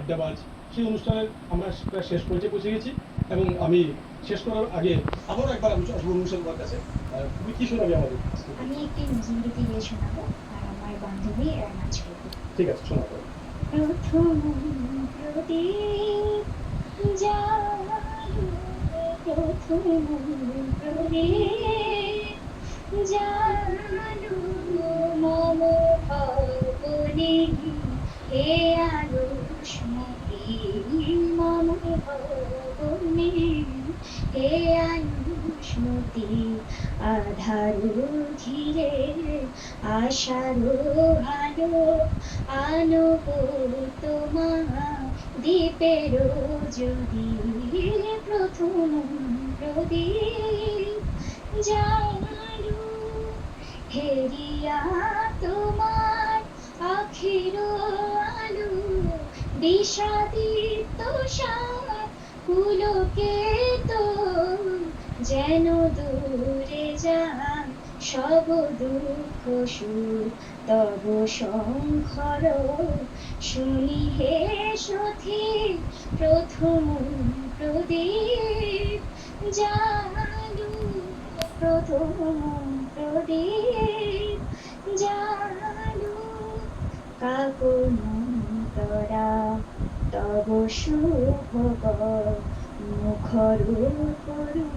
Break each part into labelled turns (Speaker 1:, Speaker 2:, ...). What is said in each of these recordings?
Speaker 1: আড্ডাবাজ, সেই অনুষ্ঠানের আমরা প্রায় শেষ পর্যায়ে পৌঁছে গেছি এবং আমি শেষ করার আগে আবারও একবার আমি আসবো অনুষ্ঠান তোমার কাছে। তুমি কি শোনাবে আমাদের?
Speaker 2: আমি একটি নজরুল গীতি গিয়ে শোনাবো আর আমার বান্ধবী নাচ করবে।
Speaker 1: ঠিক আছে, শোনা পড়ো।
Speaker 2: প্রথম প্রদীপ জালো, প্রথম প্রদীপ জালো, মম ভবনে হে আয়ুষ্মতি, মম ভবনে হে আয়ুষ্মতি, আধারো ঘিরে আশারো আলো আনব তোমার দীপের যদি, প্রথম প্রদীপ জালো, হেরিয়া তোমার আখির আলো, বিষাদিত সাত পুলকে তো যেন দূরে যায় সব দুঃখ সুর, তব শঙ্খর শুনি হে সখী, প্রথম প্রদীপ জালো, প্রথম প্রদীপ জালো, কাকনন্তরা তব শুভকর মুখর করু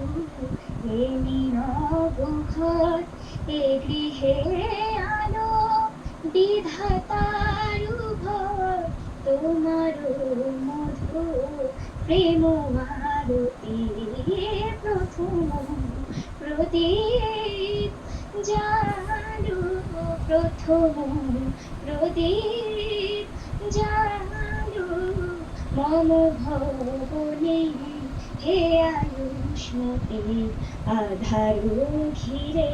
Speaker 2: হে নীরব ঘর, এ গৃহে আলো বিধাতার ঘর, তোমার মধু প্রেম আরতি, প্রথম প্রদীপ জালো, প্রথম প্রদীপ জালো, মম ভবনে হে আয়ুষ্মতি, আধারো ঘিরে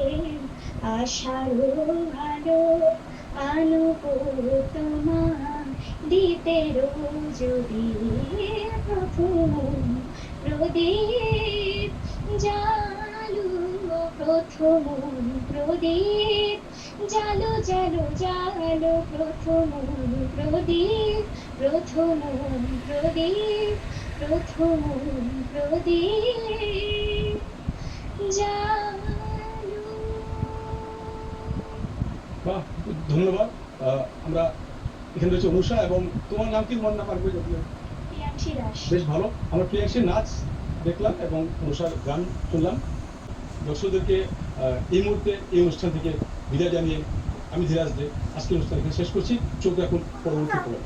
Speaker 2: আশারো আলো আনব তোমার দীপের যদি, প্রথম প্রদীপ জালো, প্রথম প্রদীপ জালো, জালো জালো, প্রথম প্রদীপ, প্রথম প্রদীপ, প্রথম প্রদীপ জালো।
Speaker 1: বাহ, ধন্যবাদ। আমরা এখানে রয়েছে অনুষা এবং তোমার নাম কি? তোমার নাম আর
Speaker 2: প্রিয়াংশী দাস।
Speaker 1: বেশ ভালো। আমরা প্রিয়াংশীর নাচ দেখলাম এবং অনুষার গান শুনলাম। দর্শকদেরকে এই মুহূর্তে এই অনুষ্ঠান থেকে বিদায় জানিয়ে আমি ধীরাজ দে আজকের অনুষ্ঠান এখানে শেষ করছি। চোখ রাখুন পরবর্তী প্রোগ্রাম।